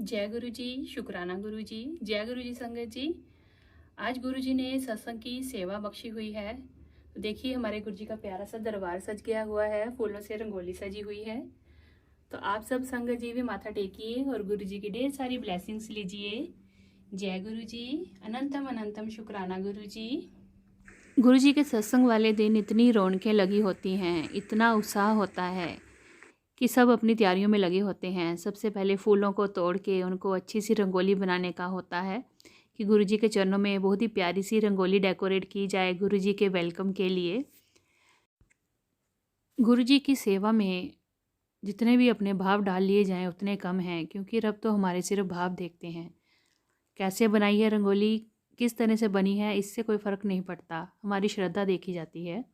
जय गुरु जी, शुक्राना गुरु जी, जय गुरु जी संगत जी। आज गुरु जी ने सत्संग की सेवा बख्शी हुई है। तो देखिए हमारे गुरु जी का प्यारा सा दरबार सज गया हुआ है, फूलों से रंगोली सजी हुई है। तो आप सब संगत जी भी माथा टेकिए और गुरु जी की ढेर सारी ब्लेसिंग्स लीजिए। जय गुरु जी, अनंतम अनंतम शुक्राना गुरु जी। गुरु जी के सत्संग वाले दिन इतनी रौनकें लगी होती हैं, इतना उत्साह होता है कि सब अपनी तैयारियों में लगे होते हैं। सबसे पहले फूलों को तोड़ के उनको अच्छी सी रंगोली बनाने का होता है कि गुरु जी के चरणों में बहुत ही प्यारी सी रंगोली डेकोरेट की जाए गुरु जी के वेलकम के लिए। गुरु जी की सेवा में जितने भी अपने भाव डाल लिए जाएं उतने कम हैं, क्योंकि रब तो हमारे सिर्फ भाव देखते हैं। कैसे बनाई है रंगोली, किस तरह से बनी है, इससे कोई फ़र्क नहीं पड़ता, हमारी श्रद्धा देखी जाती है।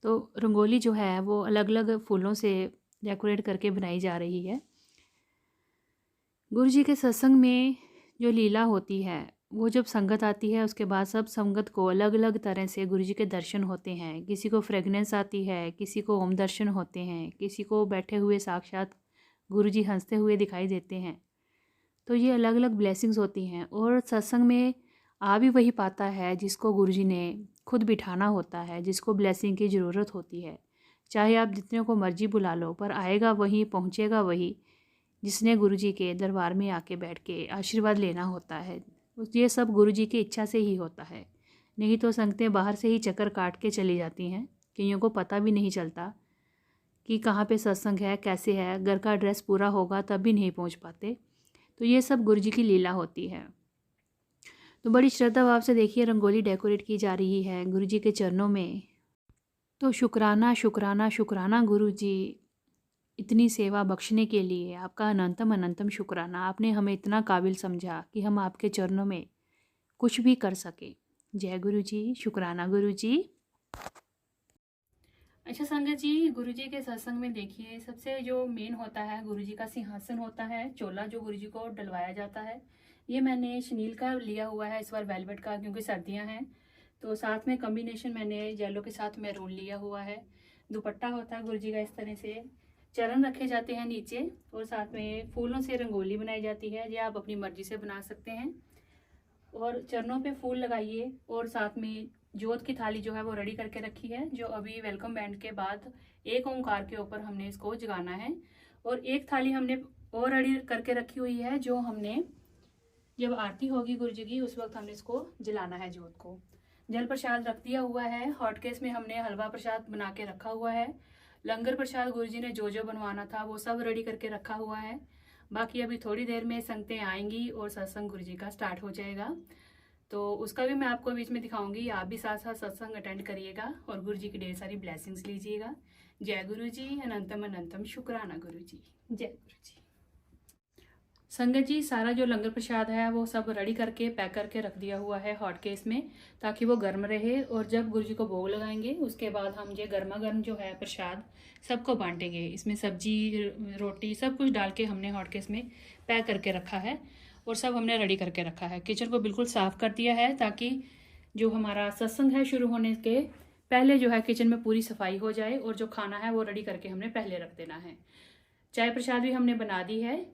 तो रंगोली जो है वो अलग अलग फूलों से डेकोरेट करके बनाई जा रही है। गुरु जी के सत्संग में जो लीला होती है वो जब संगत आती है उसके बाद सब संगत को अलग अलग तरह से गुरु जी के दर्शन होते हैं। किसी को फ्रेगनेंस आती है, किसी को ओम दर्शन होते हैं, किसी को बैठे हुए साक्षात गुरु जी हंसते हुए दिखाई देते हैं। तो ये अलग अलग ब्लेसिंग्स होती हैं और सत्संग में आ भी वही पाता है जिसको गुरु जी ने खुद बिठाना होता है, जिसको ब्लेसिंग की ज़रूरत होती है। चाहे आप जितने को मर्जी बुला लो, पर आएगा वही, पहुँचेगा वही जिसने गुरु जी के दरबार में आके बैठ के आशीर्वाद लेना होता है। ये सब गुरु जी की इच्छा से ही होता है। नहीं तो संगतें बाहर से ही चक्कर काट के चली जाती हैं। कईयों को पता भी नहीं चलता कि कहाँ पे सत्संग है, कैसे है, घर का एड्रेस पूरा होगा तब भी नहीं पहुँच पाते। तो ये सब गुरु जी की लीला होती है। तो बड़ी श्रद्धा भाव से देखिए रंगोली डेकोरेट की जा रही है गुरु जी के चरणों में। तो शुक्राना शुक्राना शुक्राना गुरु जी, इतनी सेवा बख्शने के लिए आपका अनंतम अनंतम शुक्राना। आपने हमें इतना काबिल समझा कि हम आपके चरणों में कुछ भी कर सके। जय गुरु जी, शुक्राना गुरु जी। अच्छा संगत जी, गुरु जी के सत्संग में देखिए सबसे जो मेन होता है गुरु जी का सिंहासन होता है, चोला जो गुरु जी को डलवाया जाता है। ये मैंने शनील का लिया हुआ है इस बार, वेलवेट का, क्योंकि सर्दियां हैं। तो साथ में कॉम्बिनेशन मैंने येलो के साथ मैरून लिया हुआ है। दुपट्टा होता है गुरु जी का इस तरह से, चरण रखे जाते हैं नीचे और साथ में फूलों से रंगोली बनाई जाती है। ये आप अपनी मर्जी से बना सकते हैं। और चरणों पे फूल लगाइए और साथ में जोत की थाली जो है वो रेडी करके रखी है, जो अभी वेलकम बैंड के बाद एक ओंकार के ऊपर हमने इसको जगाना है। और एक थाली हमने और रेडी करके रखी हुई है, जो हमने जब आरती होगी गुरु जी की उस वक्त हमने इसको जलाना है जोत को। जल प्रसाद रख दिया हुआ है। हॉट केस में हमने हलवा प्रसाद बना के रखा हुआ है। लंगर प्रसाद गुरु जी ने जो बनवाना था वो सब रेडी करके रखा हुआ है। बाकी अभी थोड़ी देर में संगतें आएंगी और सत्संग गुरु जी का स्टार्ट हो जाएगा। तो उसका भी मैं आपको बीच में दिखाऊंगी। आप भी साथ साथ सत्संग अटेंड करिएगा और गुरु जी की ढेर सारी ब्लेसिंग्स लीजिएगा। जय गुरु जी, अनंतम अनंतम शुक्राना गुरु जी। जय गुरु जी। संगत जी, सारा जो लंगर प्रसाद है वो सब रेडी करके पैक करके रख दिया हुआ है हॉट केस में, ताकि वो गर्म रहे। और जब गुरु जी को भोग लगाएंगे उसके बाद हम ये गर्मा गर्म जो है प्रसाद सबको बांटेंगे। इसमें सब्जी, रोटी सब कुछ डाल के हमने हॉट केस में पैक करके रखा है और सब हमने रेडी करके रखा है। किचन को बिल्कुल साफ कर दिया है ताकि जो हमारा सत्संग है शुरू होने के पहले जो है किचन में पूरी सफाई हो जाए और जो खाना है वो रेडी करके हमने पहले रख देना है। चाय प्रसाद भी हमने बना दी है।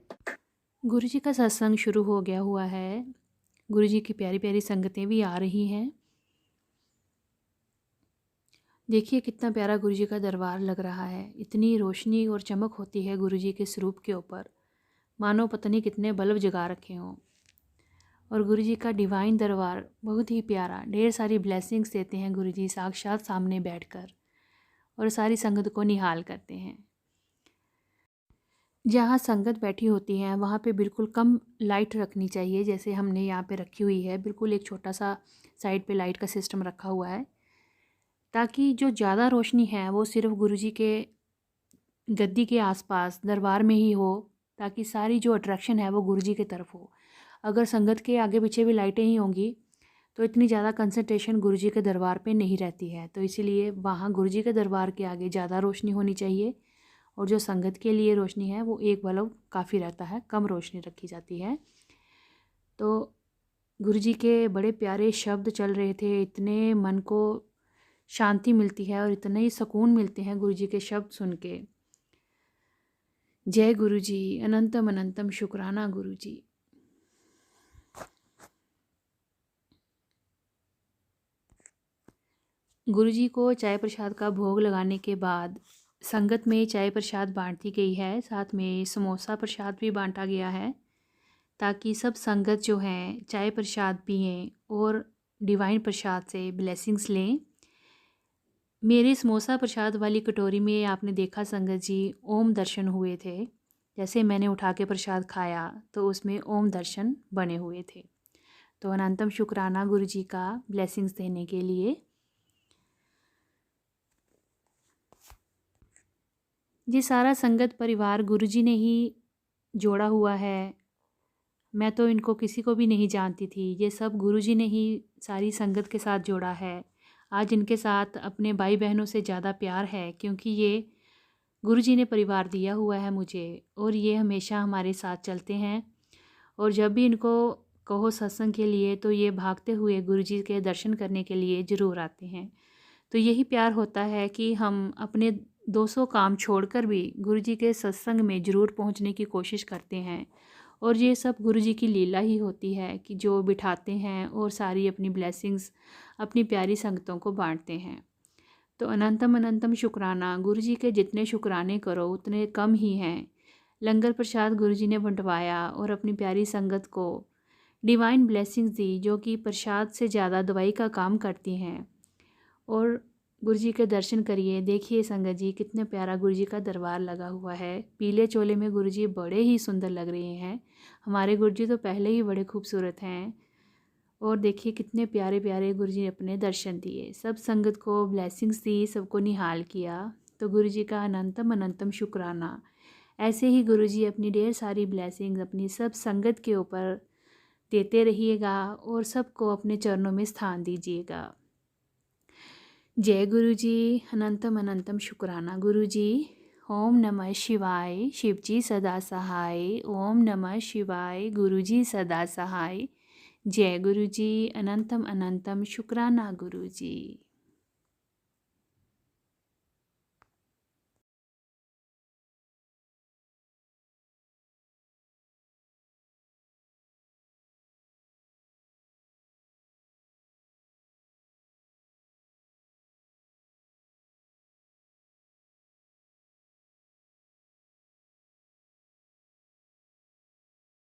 गुरु जी का सत्संग शुरू हो गया हुआ है। गुरु जी की प्यारी प्यारी संगतें भी आ रही हैं। देखिए कितना प्यारा गुरु जी का दरबार लग रहा है। इतनी रोशनी और चमक होती है गुरु जी के स्वरूप के ऊपर, मानो पता नहीं कितने बल्ब जगा रखे हों। और गुरु जी का डिवाइन दरबार बहुत ही प्यारा, ढेर सारी ब्लेसिंग्स देते हैं गुरु जी साक्षात सामने बैठकर और सारी संगत को निहाल करते हैं। जहाँ संगत बैठी होती है वहाँ पे बिल्कुल कम लाइट रखनी चाहिए, जैसे हमने यहाँ पे रखी हुई है। बिल्कुल एक छोटा सा साइड पे लाइट का सिस्टम रखा हुआ है, ताकि जो ज़्यादा रोशनी है वो सिर्फ गुरुजी के गद्दी के आसपास दरबार में ही हो, ताकि सारी जो अट्रैक्शन है वो गुरुजी की तरफ हो। अगर संगत के आगे पीछे भी लाइटें ही होंगी तो इतनी ज़्यादा कंसंट्रेशन गुरुजी के दरबार पे नहीं रहती है। तो इसीलिए वहाँ गुरुजी के दरबार के आगे ज़्यादा रोशनी होनी चाहिए और जो संगत के लिए रोशनी है वो एक बल्ब काफ़ी रहता है, कम रोशनी रखी जाती है। तो गुरुजी के बड़े प्यारे शब्द चल रहे थे, इतने मन को शांति मिलती है और इतने ही सुकून मिलते हैं गुरुजी के शब्द सुन के। जय गुरु जी, अनंतम अनंतम शुक्राना गुरु जी। गुरु जी को चाय प्रसाद का भोग लगाने के बाद संगत में चाय प्रसाद बांट दी गई है, साथ में समोसा प्रसाद भी बांटा गया है, ताकि सब संगत जो हैं चाय प्रसाद पिएं और डिवाइन प्रसाद से ब्लेसिंग्स लें। मेरे समोसा प्रसाद वाली कटोरी में आपने देखा संगत जी, ओम दर्शन हुए थे। जैसे मैंने उठा के प्रसाद खाया तो उसमें ओम दर्शन बने हुए थे। तो अनंतम शुक्राना गुरु जी का ब्लेसिंग्स देने के लिए। ये सारा संगत परिवार गुरु जी ने ही जोड़ा हुआ है। मैं तो इनको किसी को भी नहीं जानती थी, ये सब गुरु जी ने ही सारी संगत के साथ जोड़ा है। आज इनके साथ अपने भाई बहनों से ज़्यादा प्यार है, क्योंकि ये गुरु जी ने परिवार दिया हुआ है मुझे, और ये हमेशा हमारे साथ चलते हैं। और जब भी इनको कहो सत्संग के लिए तो ये भागते हुए गुरु जी के दर्शन करने के लिए ज़रूर आते हैं। तो यही प्यार होता है कि हम अपने 200 काम छोड़कर भी गुरु जी के सत्संग में ज़रूर पहुंचने की कोशिश करते हैं। और ये सब गुरु जी की लीला ही होती है कि जो बिठाते हैं और सारी अपनी ब्लेसिंग्स अपनी प्यारी संगतों को बांटते हैं। तो अनंतम अनंतम शुक्राना गुरु जी के, जितने शुक्राने करो उतने कम ही हैं। लंगर प्रसाद गुरु जी ने बंटवाया और अपनी प्यारी संगत को डिवाइन ब्लेसिंग्स दी, जो कि प्रसाद से ज़्यादा दवाई का काम करती हैं। और गुरु जी के दर्शन करिए, देखिए संगत जी कितने प्यारा गुरु जी का दरबार लगा हुआ है। पीले चोले में गुरु जी बड़े ही सुंदर लग रहे हैं। हमारे गुरु जी तो पहले ही बड़े खूबसूरत हैं। और देखिए कितने प्यारे प्यारे गुरु जी ने अपने दर्शन दिए, सब संगत को ब्लेसिंग्स दी, सबको निहाल किया। तो गुरु जी का अनंतम अनंतम शुक्राना। ऐसे ही गुरु जी अपनी ढेर सारी ब्लेसिंग्स अपनी सब संगत के ऊपर देते रहिएगा और सबको अपने चरणों में स्थान दीजिएगा। जय गुरु जी, अनंतम अनंतम शुक्राना गुरु जी। ओम नमः शिवाय, शिव जी सदा सहाय। ओम नमः शिवाय, गुरु जी सदा सहाय। जय गुरु जी, अनंतम अनंतम शुक्राना गुरु जी।